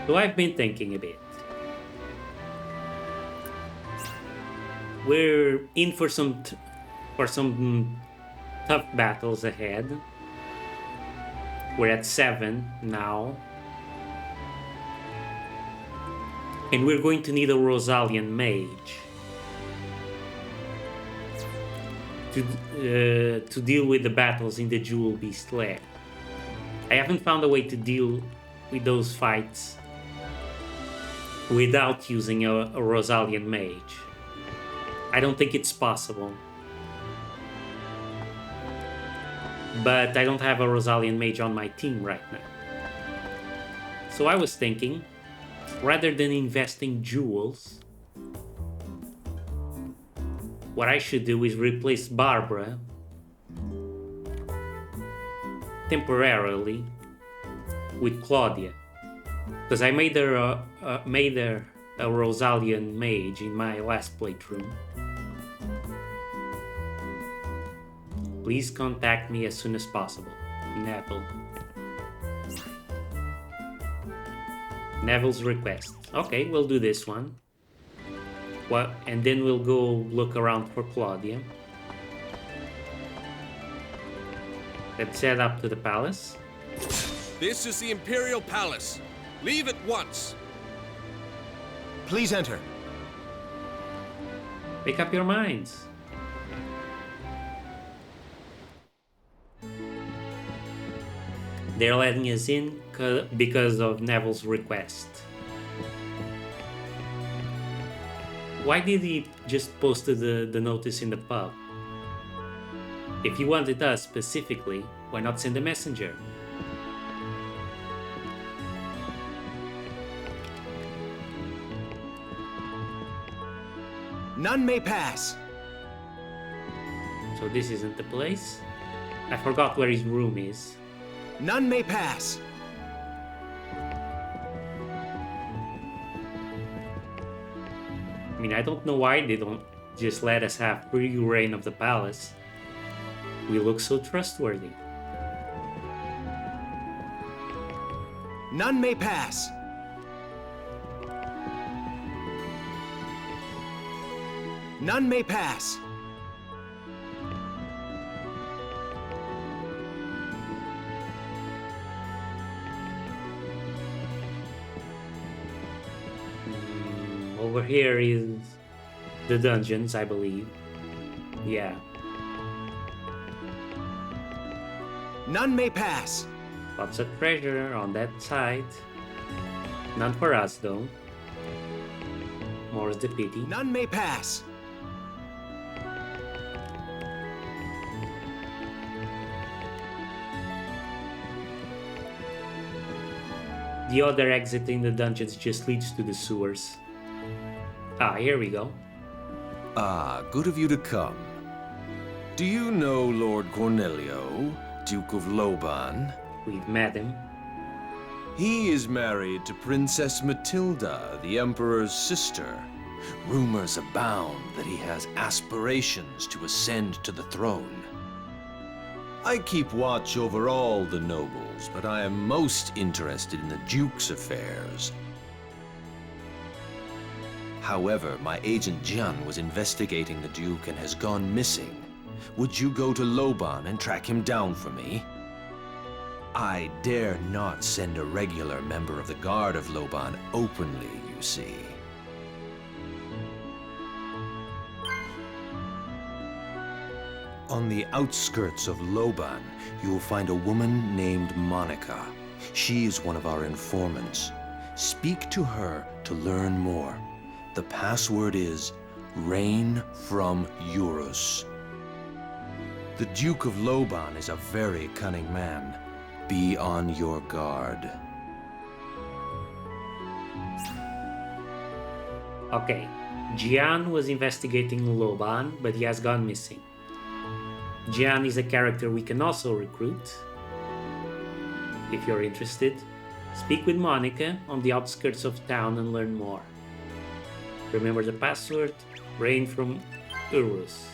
So I've been thinking a bit. We're in for some tough battles ahead. We're at 7 now, and we're going to need a Rosalian mage to deal with the battles in the Jewel Beast Lair. I haven't found a way to deal with those fights without using a Rosalian mage. I don't think it's possible. But I don't have a Rosalian mage on my team right now. So I was thinking, rather than investing jewels, what I should do is replace Barbara temporarily with Claudia, because I made her a Rosalian mage in my last playthrough. Please contact me as soon as possible. Neville. Neville's request. Okay, we'll do this one. Well, and then we'll go look around for Claudia. Let's head up to the palace. This is the Imperial Palace. Leave at once. Please enter. Make up your minds. They're letting us in because of Neville's request. Why did he just post the notice in the pub? If he wanted us specifically, why not send a messenger? None may pass. So this isn't the place? I forgot where his room is. None may pass. I mean, I don't know why they don't just let us have free reign of the palace. We look so trustworthy. None may pass. None may pass. Over here is the dungeons, I believe. Yeah. None may pass. Lots of treasure on that side. None for us, though. More's the pity. None may pass. The other exit in the dungeons just leads to the sewers. Ah, here we go. Ah, good of you to come. Do you know Lord Cornelio, Duke of Loban? We've met him. He is married to Princess Matilda, the Emperor's sister. Rumors abound that he has aspirations to ascend to the throne. I keep watch over all the nobles, but I am most interested in the Duke's affairs. However, my agent Jian was investigating the Duke and has gone missing. Would you go to Loban and track him down for me? I dare not send a regular member of the Guard of Loban openly, you see. On the outskirts of Loban, you will find a woman named Monica. She is one of our informants. Speak to her to learn more. The password is Rain from Eurus. The Duke of Loban is a very cunning man. Be on your guard. Okay, Jian was investigating Loban, but he has gone missing. Jian is a character we can also recruit. If you're interested, speak with Monica on the outskirts of town and learn more. Remember the password? Rain from Eurus.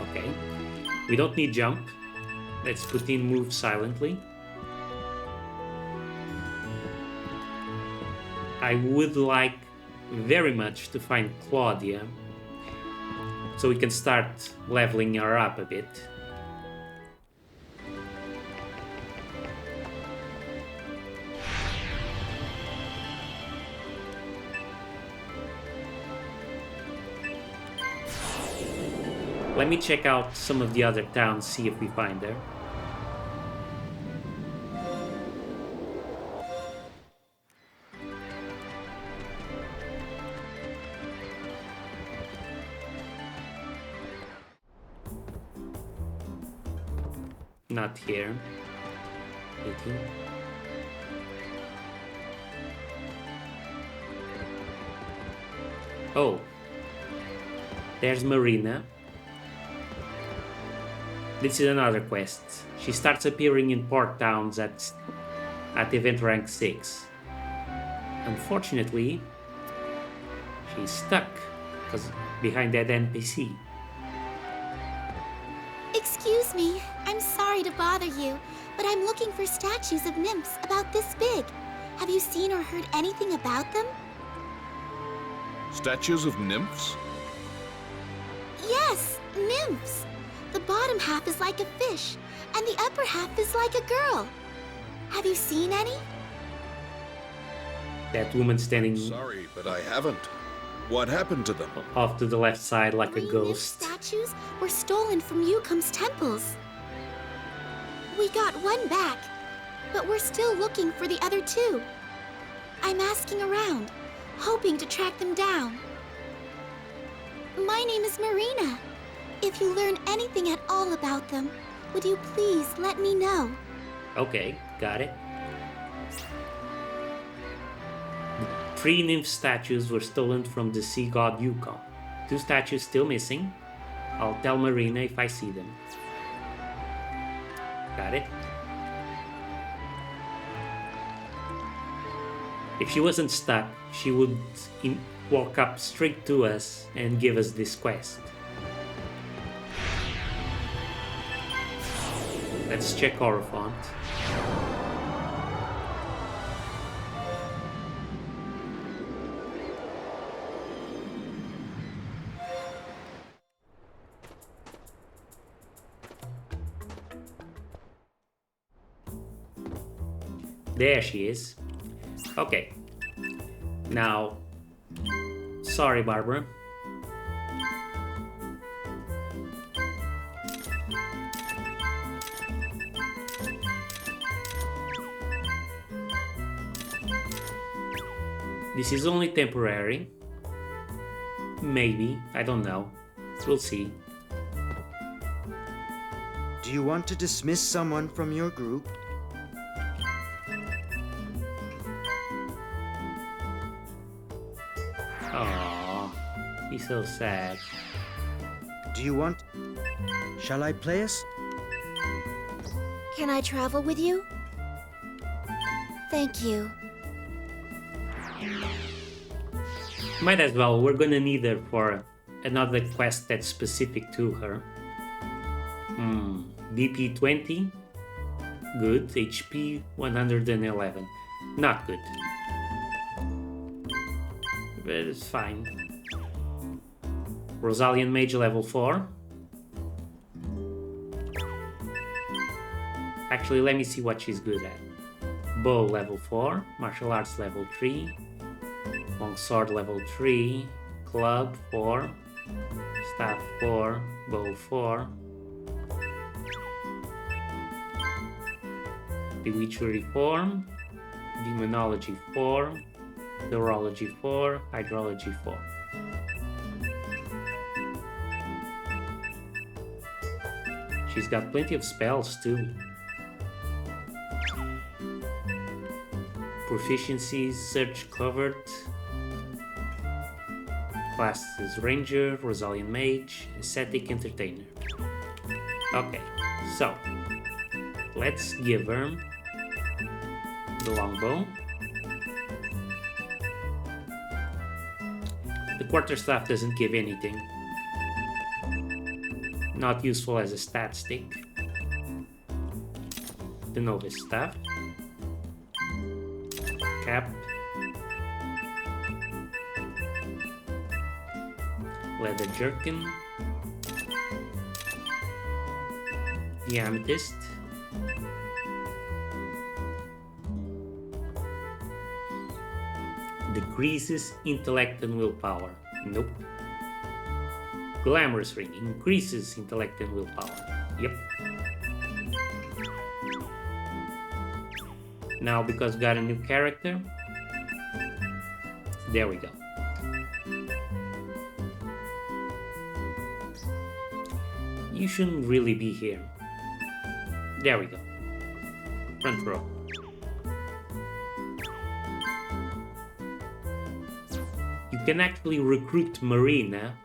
Okay. We don't need jump. Let's put in move silently. I would like very much to find Claudia so we can start leveling her up a bit. Let me check out some of the other towns, see if we find her. Not here. 18. Oh. There's Marina. This is another quest. She starts appearing in port towns at event rank 6. Unfortunately, she's stuck behind that NPC. Excuse me, I'm sorry to bother you, but I'm looking for statues of nymphs about this big. Have you seen or heard anything about them? Statues of nymphs? Yes, nymphs. The bottom half is like a fish, and the upper half is like a girl. Have you seen any? That woman standing Sorry, but I haven't. What happened to them? off to the left side like a 3 nymph ghost. statues were stolen from Yucomb's temples. We got one back, but we're still looking for the other 2. I'm asking around, hoping to track them down. My name is Marina. If you learn anything at all about them, would you please let me know? Okay, got it. 3 nymph statues were stolen from the sea god Yucomb. 2 statues still missing. I'll tell Marina if I see them. Got it. If she wasn't stuck, she would walk up straight to us and give us this quest. Let's check Orifont. There she is. Okay. Now, sorry, Barbara. This is only temporary. Maybe, I don't know. We'll see. Do you want to dismiss someone from your group? Aww, he's so sad. Do you want... Shall I play us? Can I travel with you? Thank you. Might as well, we're gonna need her for another quest that's specific to her. DP 20, good. HP 111, not good. But it's fine. Rosalian Mage level 4. Actually, let me see what she's good at. Bow level 4, Martial Arts level 3, Longsword level 3, Club 4, Staff 4, Bow 4, Bewitchery 4, Demonology 4, Neurology 4, Hydrology 4. She's got plenty of spells too. Proficiencies, Search covered. Classes Ranger, Rosalian Mage, Ascetic Entertainer. Okay, so let's give her the longbow. The quarterstaff doesn't give anything. Not useful as a stat stick. The novice staff. Cap. Leather jerkin. The amethyst. Decreases intellect and willpower. Nope. Glamorous ring increases intellect and willpower. Yep. Now, because we got a new character, there we go. You shouldn't really be here. There we go. Front row. You can actually recruit Marina,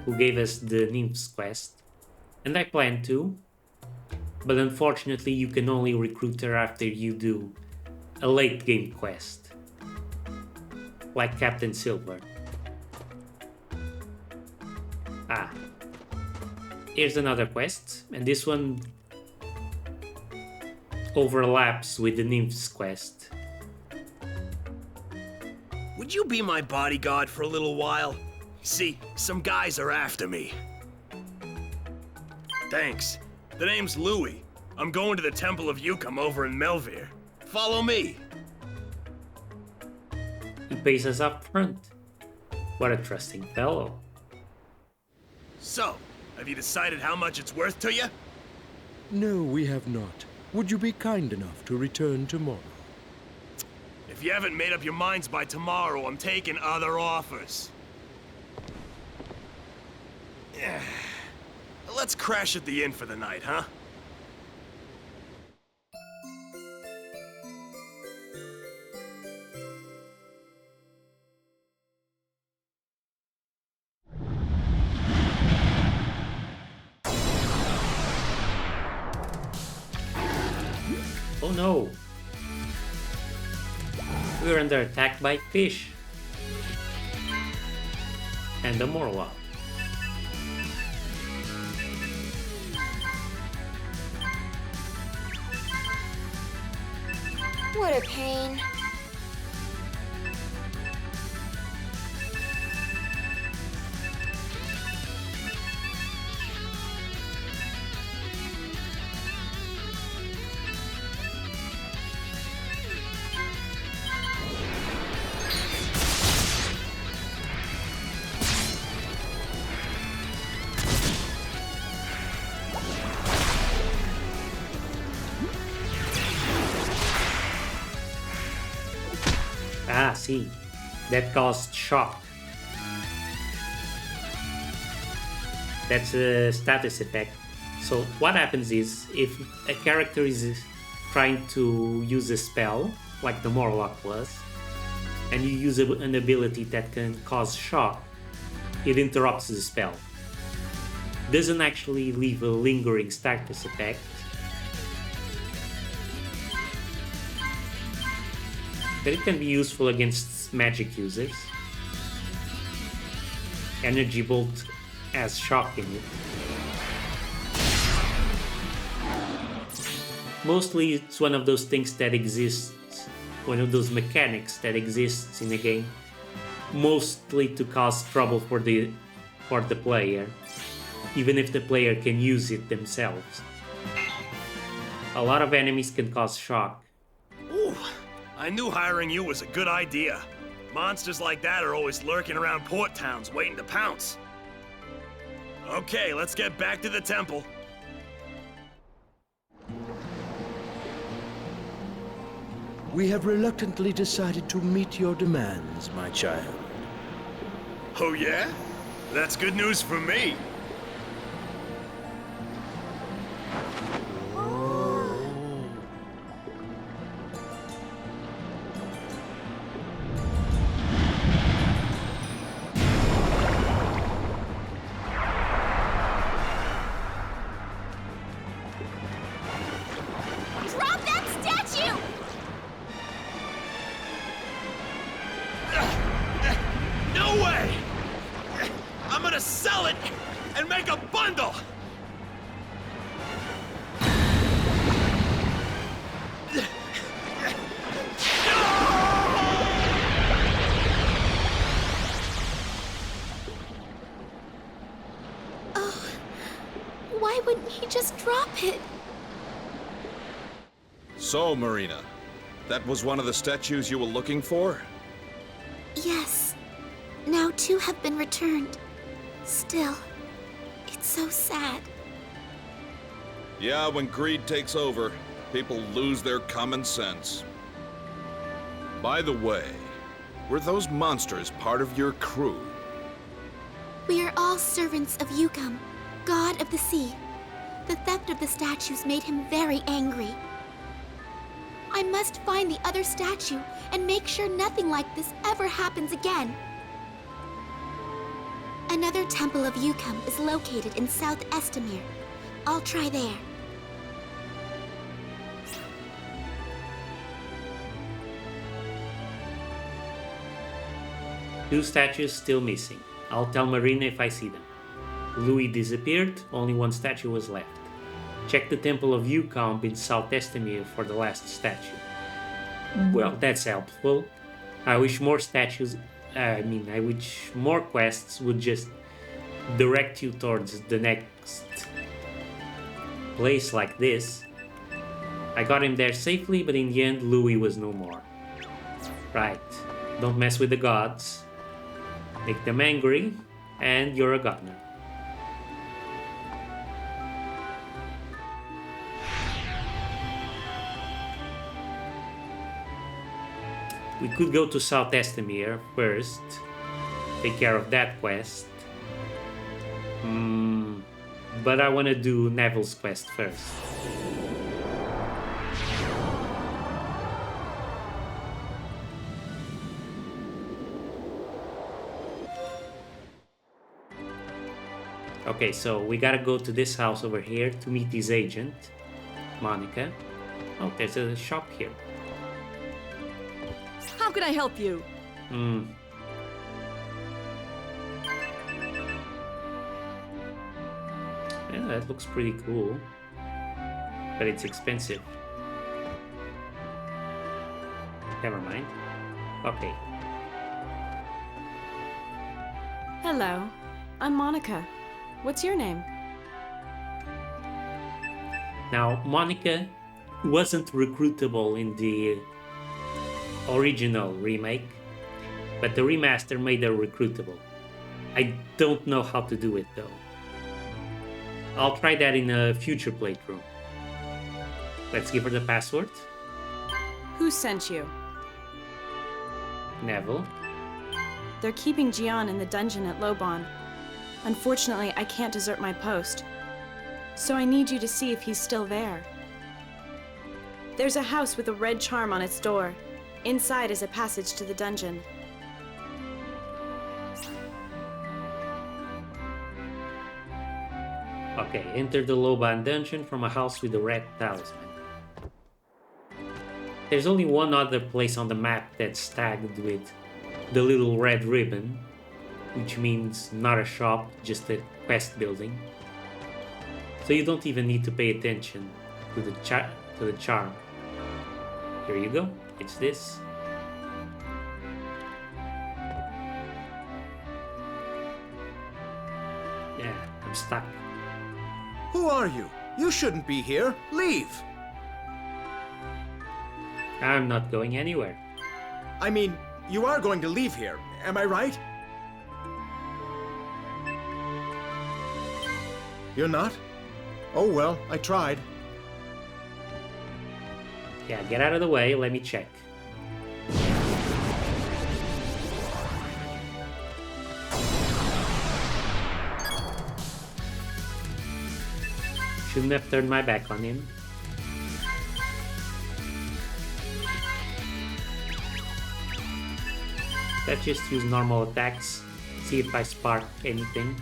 who gave us the Nymphs quest, and I plan to, but unfortunately you can only recruit her after you do a late game quest, like Captain Silver. Ah, here's another quest, and this one overlaps with the Nymphs quest. Would you be my bodyguard for a little while? See, some guys are after me. Thanks. The name's Louis. I'm going to the Temple of Yucomb over in Melvere. Follow me. He pays us up front. What a trusting fellow. So, have you decided how much it's worth to you? No, we have not. Would you be kind enough to return tomorrow? If you haven't made up your minds by tomorrow, I'm taking other offers. Let's crash at the inn for the night, huh? Oh no! We're under attack by fish. And a Morlock. What a pain. Ah, see, that caused shock. That's a status effect. So what happens is, if a character is trying to use a spell, like the Morlock was, and you use an ability that can cause shock, it interrupts the spell. Doesn't actually leave a lingering status effect, but it can be useful against magic users. Energy Bolt has shock in it. Mostly it's one of those things that exists, one of those mechanics that exists in a game, mostly to cause trouble for the player, even if the player can use it themselves. A lot of enemies can cause shock. Ooh, I knew hiring you was a good idea. Monsters like that are always lurking around port towns waiting to pounce. Okay, let's get back to the temple. We have reluctantly decided to meet your demands, my child. Oh yeah? That's good news for me. Drop that statue! No way! I'm gonna sell it and make a bundle! So, Marina, that was one of the statues you were looking for? Yes. Now 2 have been returned. Still, it's so sad. Yeah, when greed takes over, people lose their common sense. By the way, were those monsters part of your crew? We are all servants of Yucomb, god of the sea. The theft of the statues made him very angry. I must find the other statue and make sure nothing like this ever happens again. Another temple of Yucomb is located in South Estamir. I'll try there. Two statues still missing. I'll tell Marina if I see them. Louis disappeared, only one statue was left. Check the Temple of Yucomb in South Estamir for the last statue. Well, that's helpful. I wish more I wish more quests would just direct you towards the next place like this. I got him there safely, but in the end, Louis was no more. Right. Don't mess with the gods. Make them angry, and you're a god now. We could go to South Estamir first, take care of that quest. But I want to do Neville's quest first. Okay, so we gotta go to this house over here to meet his agent, Monica. Oh, there's a shop here. How can I help you? Yeah, that looks pretty cool. But it's expensive. Never mind. Okay. Hello, I'm Monica. What's your name? Now, Monica wasn't recruitable in the original remake, but the remaster made her recruitable. I don't know how to do it though. I'll try that in a future playthrough. Let's give her the password. Who sent you? Neville. They're keeping Gian in the dungeon at Lobon. Unfortunately, I can't desert my post. So I need you to see if he's still there. There's a house with a red charm on its door. Inside is a passage to the dungeon. Okay, enter the Loban dungeon from a house with a red talisman. There's only one other place on the map that's tagged with the little red ribbon, which means not a shop, just a quest building. So you don't even need to pay attention to the charm. Here you go, it's this. Yeah, I'm stuck. Who are you? You shouldn't be here. Leave! I'm not going anywhere. I mean, you are going to leave here, am I right? You're not? Oh well, I tried. Yeah, get out of the way, let me check. Shouldn't have turned my back on him. Let's just use normal attacks, see if I spark anything.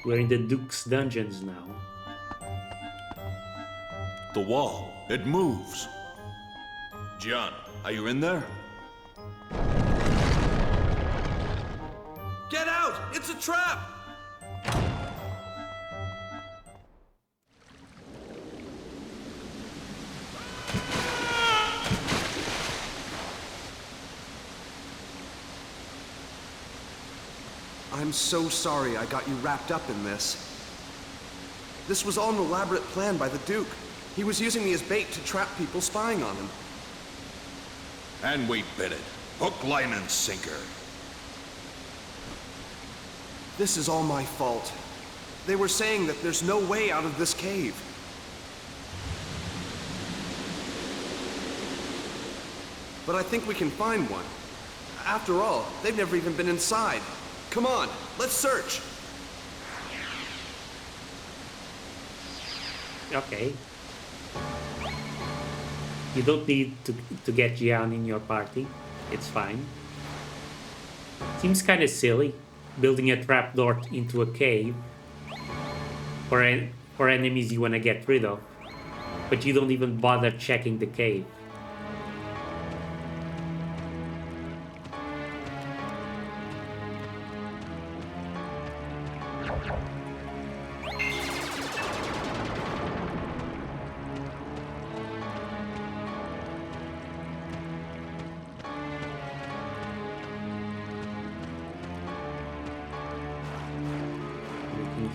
We're in the Duke's dungeons now. The wall, it moves. Gian, are you in there? trap! I'm so sorry I got you wrapped up in this. This was all an elaborate plan by the Duke. He was using me as bait to trap people spying on him. And we bit it. Hook, line, and sinker. This is all my fault. They were saying that there's no way out of this cave. But I think we can find one. After all, they've never even been inside. Come on, let's search! Okay. You don't need to get Jian in your party. It's fine. Seems kind of silly, building a trapdoor into a cave for enemies you want to get rid of, but you don't even bother checking the cave.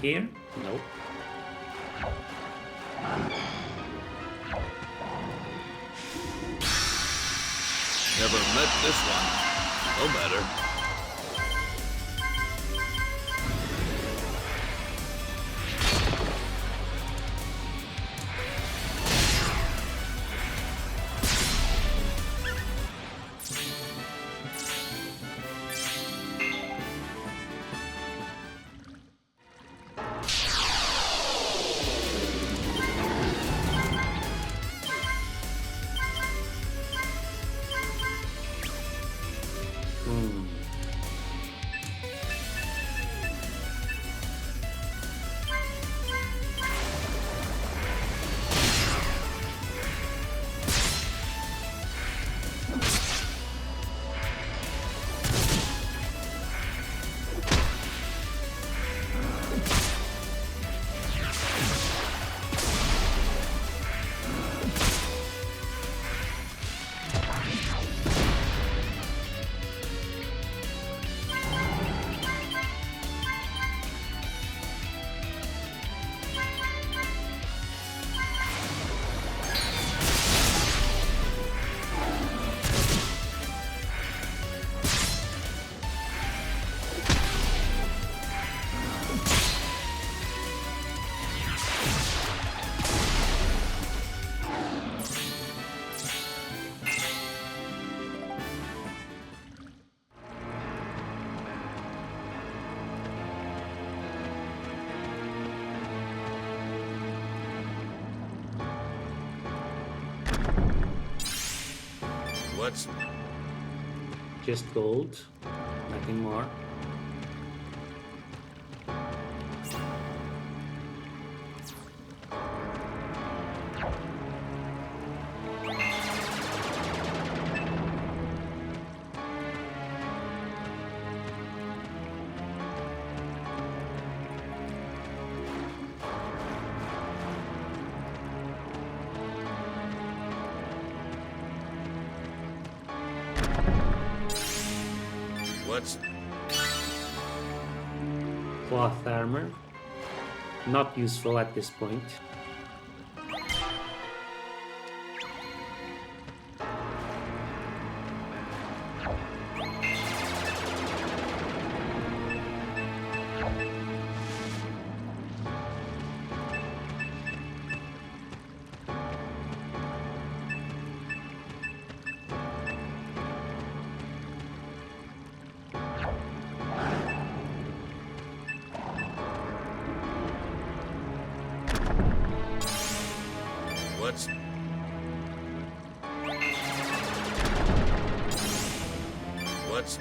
Here? Nope. Never met this one. No matter. What's... Just gold, nothing more. What's... Cloth armor. Not useful at this point. What's... What's...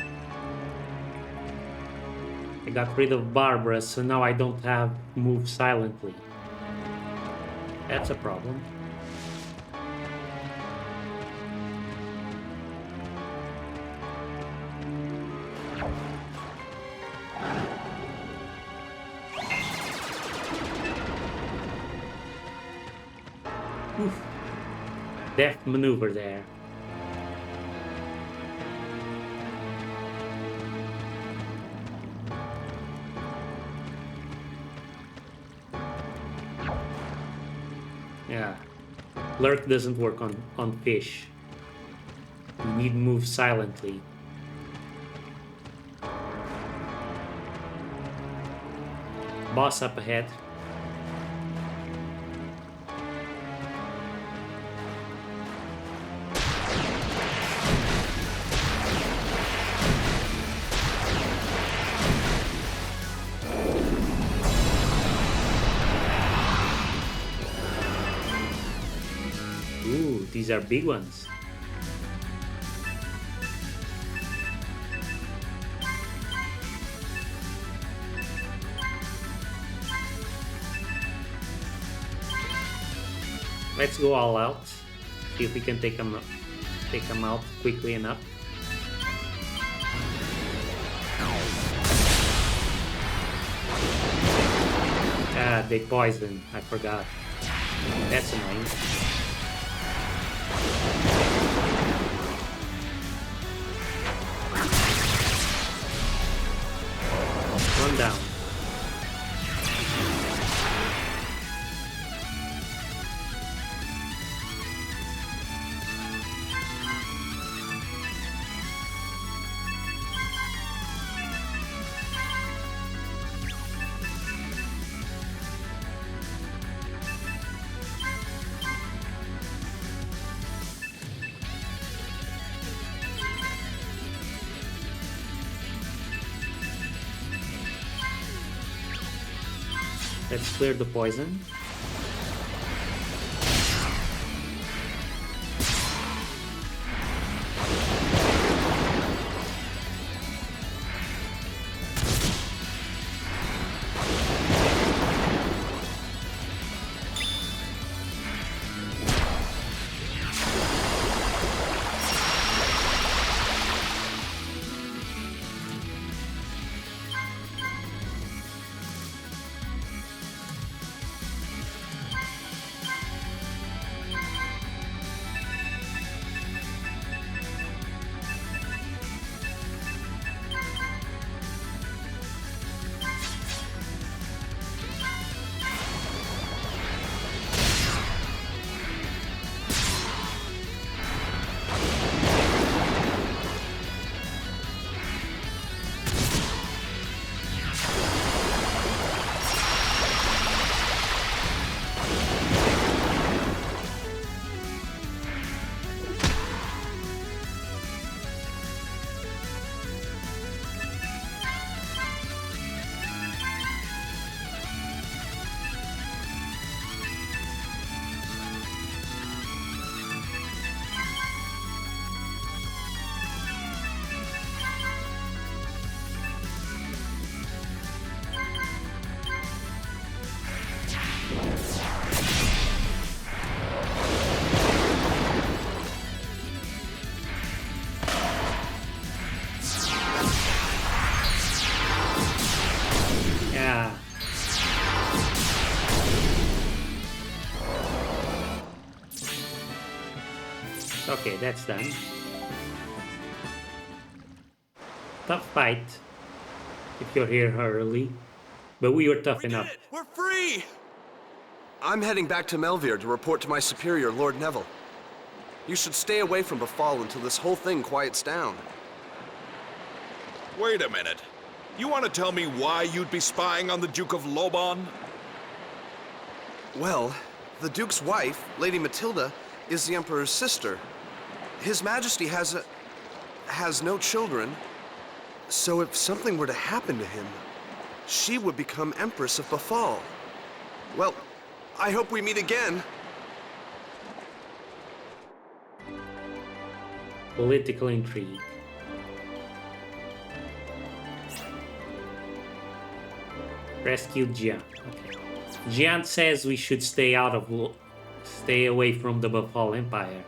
I got rid of Barbara, so now I don't have move silently. That's a problem. Deft maneuver there. Yeah. Lurk doesn't work on fish. You need to move silently. Boss up ahead. Ooh, these are big ones. Let's go all out. See if we can take them out quickly enough. Ah, they poison. I forgot. That's annoying. One down. Let's clear the poison. Okay, that's done. Tough fight if you're here early, but we were tough enough. We're free! I'm heading back to Melvir to report to my superior, Lord Neville. You should stay away from Befall until this whole thing quiets down. Wait a minute. You want to tell me why you'd be spying on the Duke of Lobon? Well, the Duke's wife, Lady Matilda, is the Emperor's sister. His Majesty has no children, so if something were to happen to him, she would become Empress of Befall. Well, I hope we meet again. Political intrigue. Rescued Gian. Okay. Gian says we should stay away from the Befall Empire.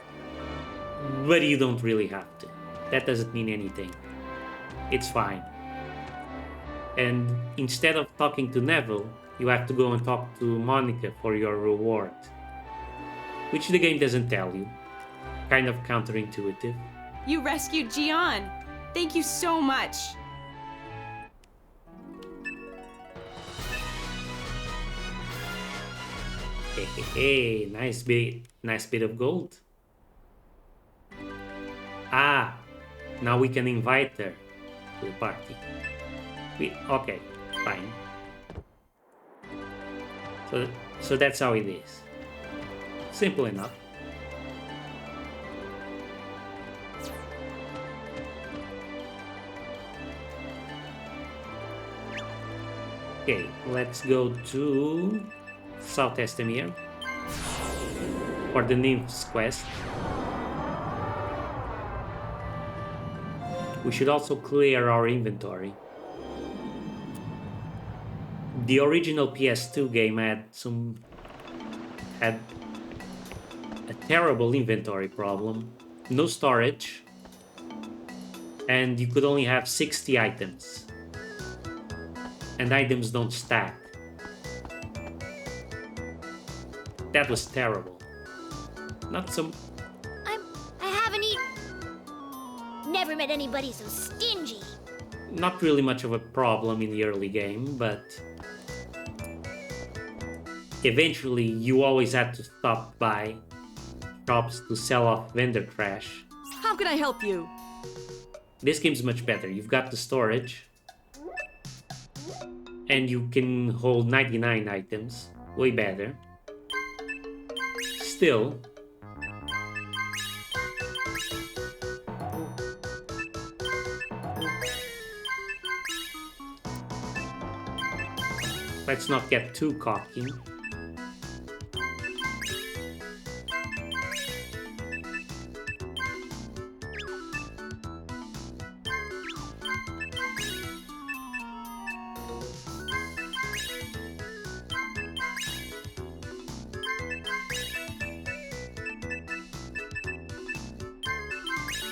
But you don't really have to. That doesn't mean anything. It's fine. And instead of talking to Neville, you have to go and talk to Monica for your reward. Which the game doesn't tell you. kind of counterintuitive. You rescued Gian! Thank you so much! Hey, nice bit of gold. Ah, now we can invite her to the party. Okay, fine. So that's how it is. Simple enough. Okay, let's go to South Estamere for the Nymphs quest. We should also clear our inventory. The original PS2 game had a terrible inventory problem, no storage, and you could only have 60 items. And items don't stack. That was terrible. Not some... I haven't eaten. Never met anybody so stingy. Not really much of a problem in the early game, but eventually you always had to stop by shops to sell off vendor trash. How can I help you? This game's much better. You've got the storage, and you can hold 99 items. Way better. Still, let's not get too cocky.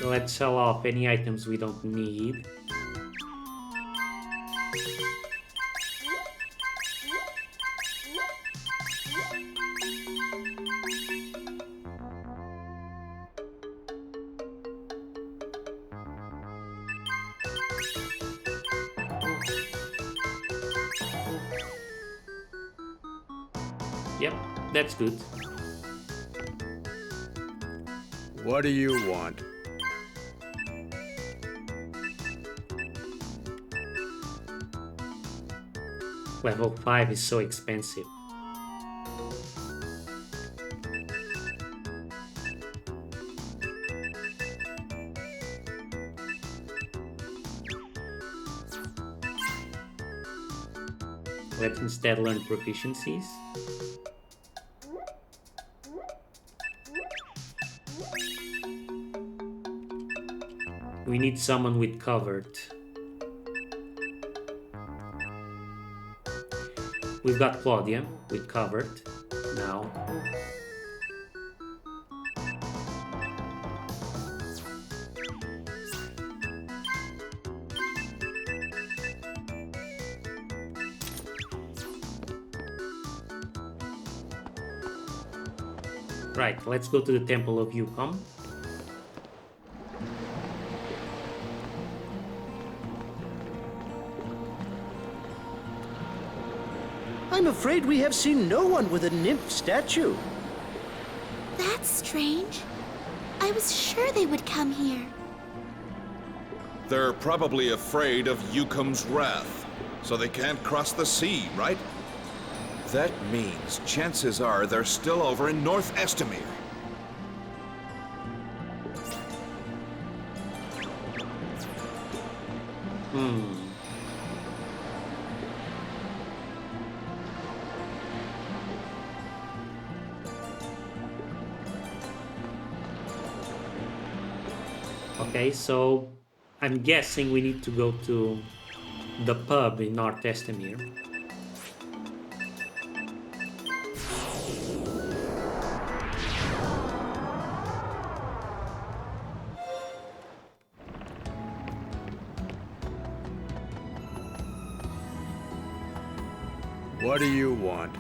Let's sell off any items we don't need. Yep, that's good. What do you want? Level 5 is so expensive. Let's instead learn proficiencies. We need someone with covered. We've got Claudia with covered now. Right, let's go to the Temple of Yucomb. I'm afraid we have seen no one with a nymph statue. That's strange. I was sure they would come here. They're probably afraid of Yucomb's wrath, so they can't cross the sea, right? That means chances are they're still over in North Estamere. Okay, so I'm guessing we need to go to the pub in North Estamere. What do you want?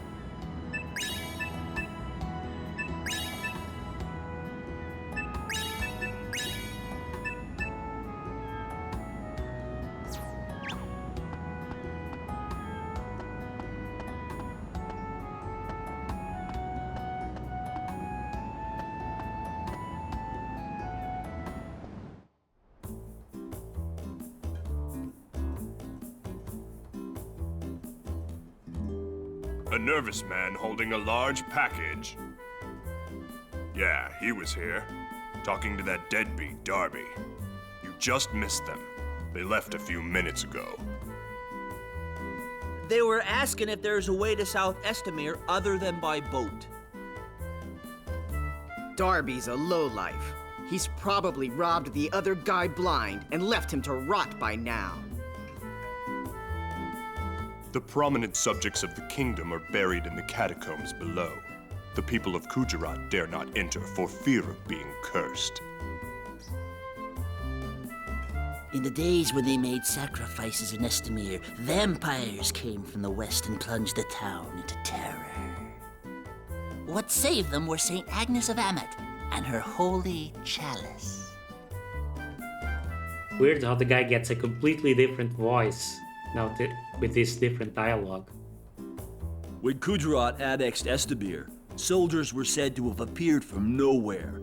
A nervous man holding a large package. Yeah, he was here, talking to that deadbeat Darby. You just missed them. They left a few minutes ago. They were asking if there's a way to South Estamere other than by boat. Darby's a lowlife. He's probably robbed the other guy blind and left him to rot by now. The prominent subjects of the kingdom are buried in the catacombs below. The people of Kujarat dare not enter for fear of being cursed. In the days when they made sacrifices in Estamere, vampires came from the west and plunged the town into terror. What saved them were St. Agnes of Amat and her holy chalice. Weird how the guy gets a completely different voice now with this different dialogue. When Kujarat annexed Estamere, soldiers were said to have appeared from nowhere.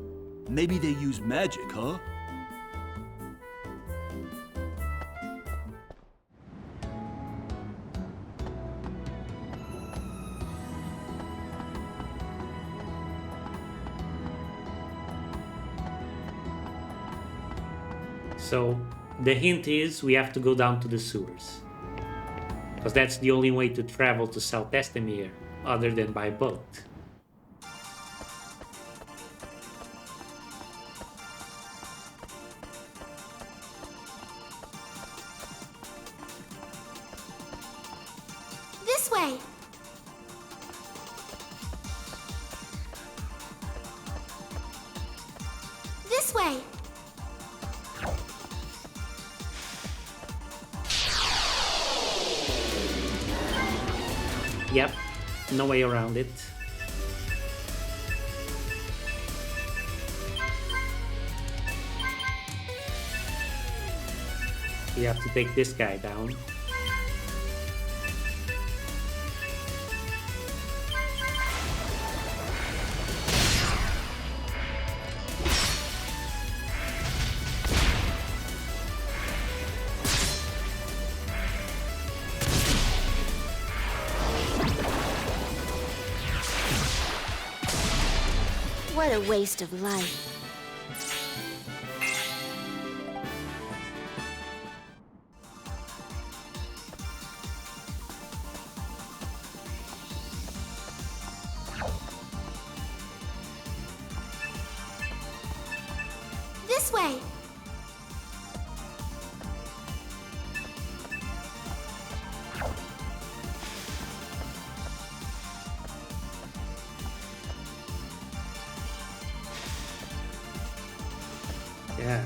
Maybe they used magic, huh? So, the hint is we have to go down to the sewers. Because that's the only way to travel to South Estamere, other than by boat. This way! This way! Yep, no way around it. We have to take this guy down. What a waste of life. This way. Yeah,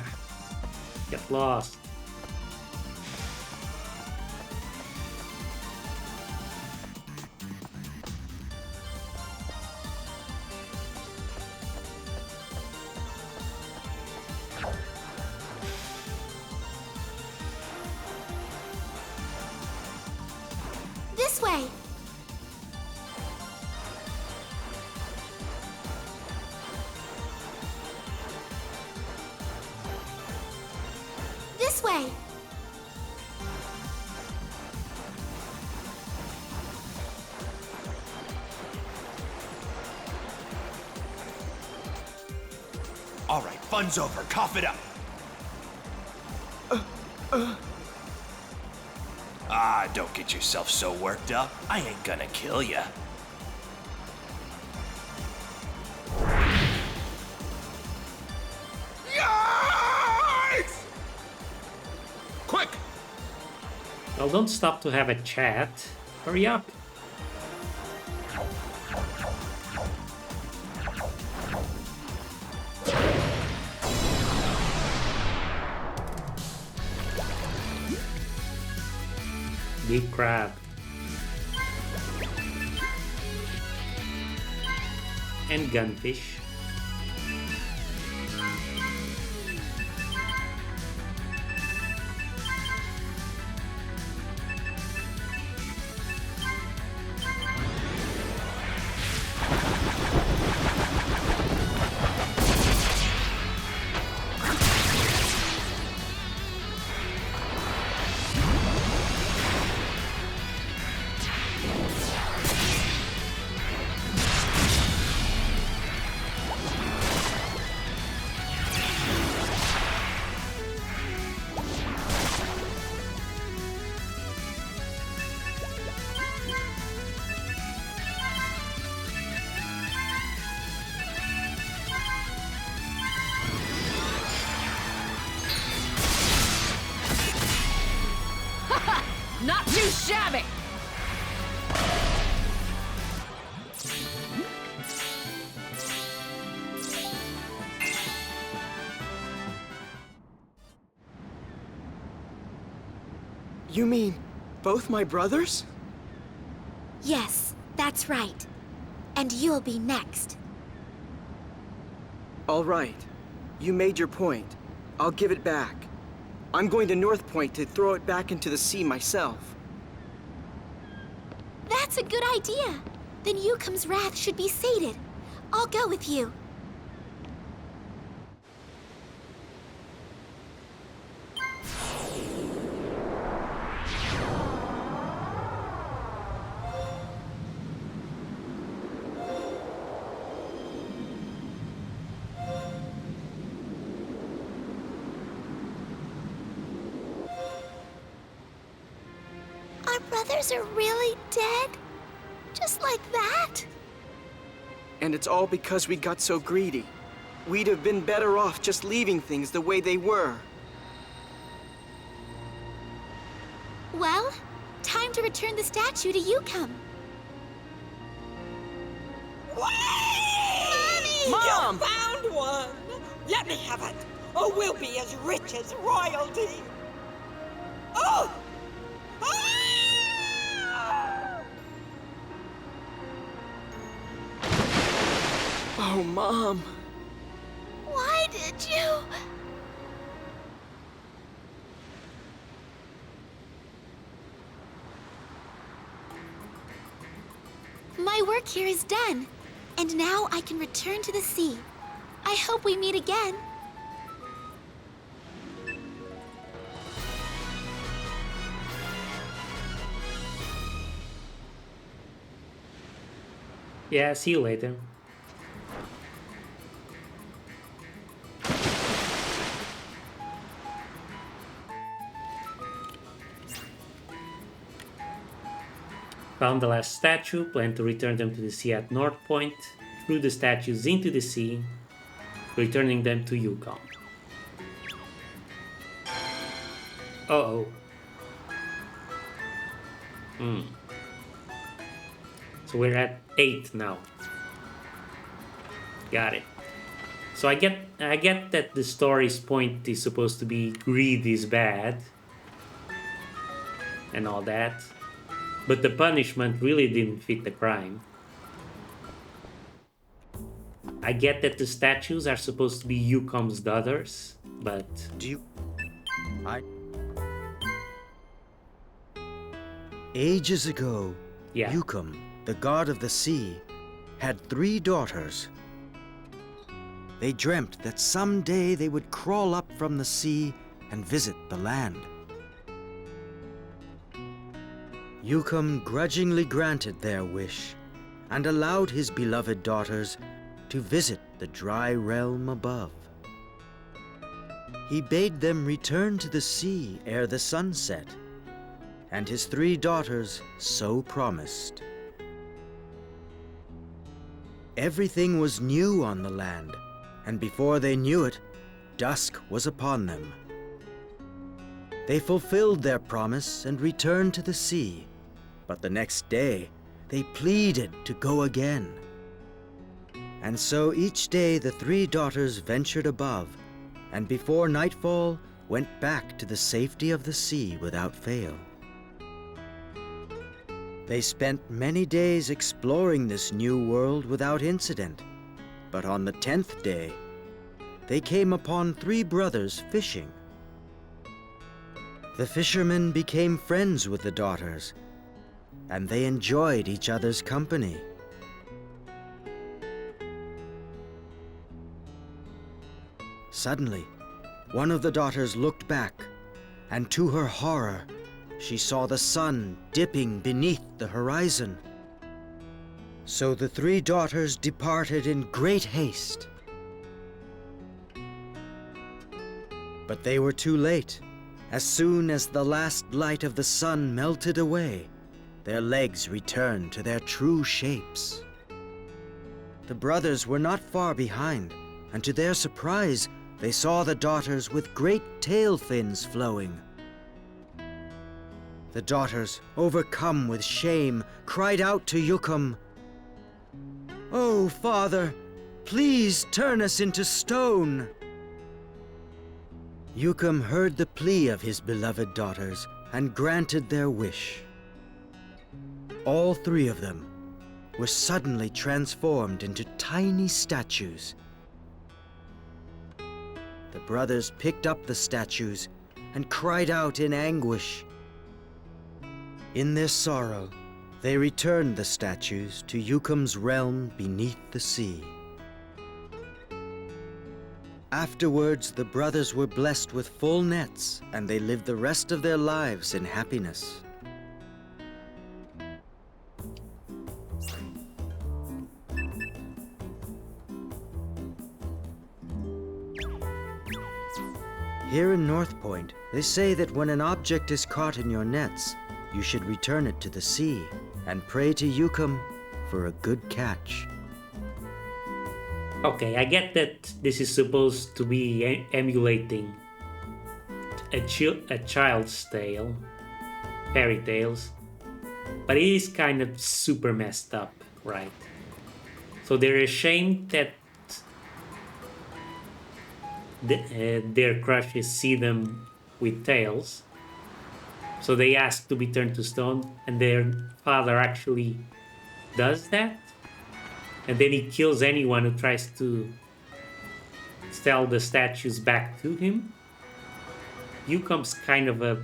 get lost. This way. This way. All right, fun's over. Cough it up. Don't get yourself so worked up. I ain't gonna kill ya. Yikes! Quick! Well, don't stop to have a chat. Hurry up. Deep crab. And gunfish. Not too shabby! You mean both my brothers? Yes, that's right. And you'll be next. All right. You made your point. I'll give it back. I'm going to North Point to throw it back into the sea myself. That's a good idea. Then Yucomb's wrath should be sated. I'll go with you. Our brothers are really dead? Just like that? And it's all because we got so greedy. We'd have been better off just leaving things the way they were. Well, time to return the statue to Yucomb. Mommy! Mom! You found one! Let me have it, or we'll be as rich as royalty! Oh! Oh, Mom. Why did you? My work here is done, and now I can return to the sea. I hope we meet again. Yeah, see you later. Found the last statue, plan to return them to the sea at North Point, threw the statues into the sea, returning them to Yucomb. Uh-oh. So we're at 8 now. Got it. So I get that the story's point is supposed to be greed is bad and all that. But the punishment really didn't fit the crime. I get that the statues are supposed to be Yucomb's daughters, but... Ages ago, Yeah. Yucomb, the god of the sea, had 3 daughters. They dreamt that someday they would crawl up from the sea and visit the land. Yucomb grudgingly granted their wish and allowed his beloved daughters to visit the dry realm above. He bade them return to the sea ere the sun set, and his 3 daughters so promised. Everything was new on the land, and before they knew it, dusk was upon them. They fulfilled their promise and returned to the sea, but the next day they pleaded to go again. And so each day the 3 daughters ventured above, and before nightfall went back to the safety of the sea without fail. They spent many days exploring this new world without incident, but on the 10th day, they came upon 3 brothers fishing. The fishermen became friends with the daughters, and they enjoyed each other's company. Suddenly, one of the daughters looked back, and to her horror, she saw the sun dipping beneath the horizon. So the 3 daughters departed in great haste. But they were too late. As soon as the last light of the sun melted away, their legs returned to their true shapes. The brothers were not far behind, and to their surprise, they saw the daughters with great tail fins flowing. The daughters, overcome with shame, cried out to Yucomb, "Oh, Father, please turn us into stone." Yucomb heard the plea of his beloved daughters and granted their wish. All three of them were suddenly transformed into tiny statues. The brothers picked up the statues and cried out in anguish. In their sorrow, they returned the statues to Yucomb's realm beneath the sea. Afterwards, the brothers were blessed with full nets, and they lived the rest of their lives in happiness. Here in North Point, they say that when an object is caught in your nets, you should return it to the sea and pray to Yucomb for a good catch. Okay, I get that this is supposed to be emulating a child's tale, fairy tales, but it is kind of super messed up, right? So they're ashamed that their crushes see them with tails, so they ask to be turned to stone, and their father actually does that, and then he kills anyone who tries to sell the statues back to him. Yucomb's kind of a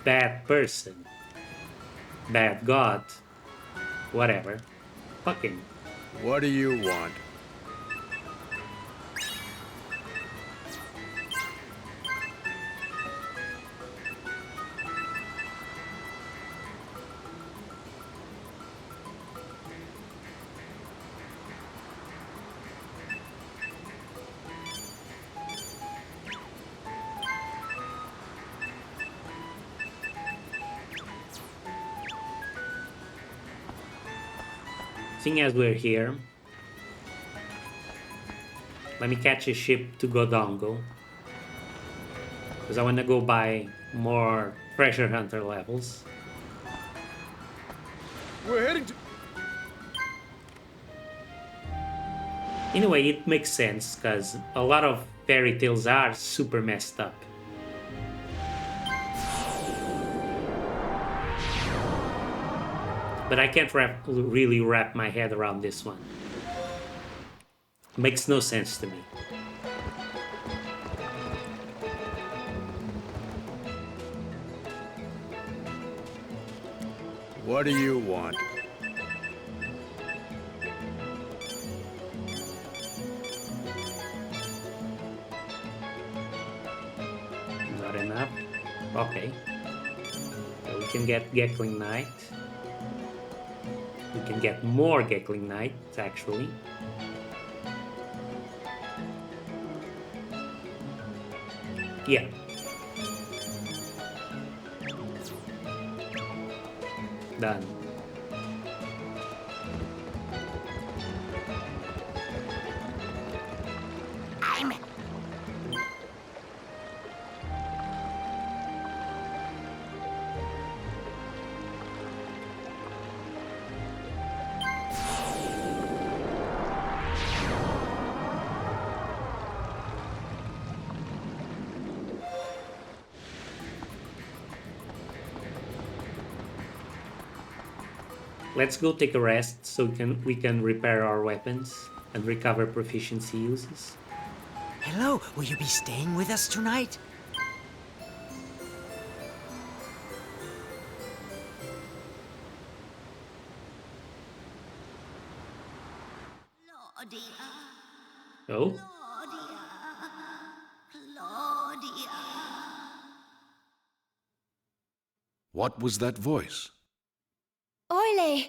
bad person, bad god, whatever. Fuck him. What do you want? Seeing as we're here, let me catch a ship to Godongo, because I want to go buy more treasure hunter levels. We're heading to... In a way, it makes sense, because a lot of fairy tales are super messed up. But I can't really wrap my head around this one. Makes no sense to me. What do you want? Not enough? Okay. So we can get Geckling Knight. We can get more Geckling Knights, actually. Yeah. Done. Let's go take a rest so we can repair our weapons and recover proficiency uses. Hello, will you be staying with us tonight? Oh? What was that voice? Orle!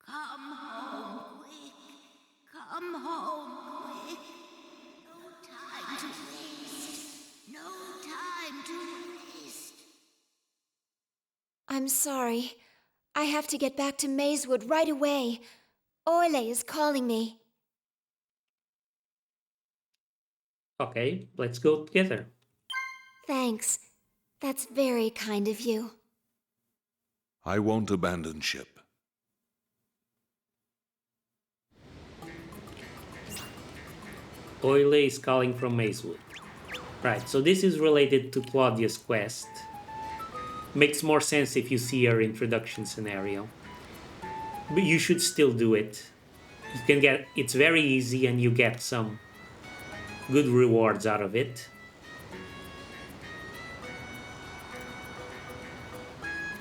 Come home quick. Come home quick. No time to waste. No time to waste. I'm sorry. I have to get back to Mazewood right away. Orle is calling me. Okay, let's go together. Thanks. That's very kind of you. I won't abandon ship. Oile is calling from Mazewood. Right, so this is related to Claudia's quest. Makes more sense if you see her introduction scenario. But you should still do it. You can get, it's very easy and you get some good rewards out of it.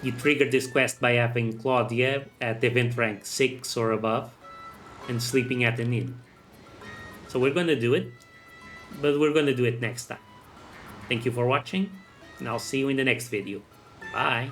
You trigger this quest by having Claudia at event rank 6 or above and sleeping at an inn. So we're going to do it, but we're going to do it next time. Thank you for watching, and I'll see you in the next video. Bye!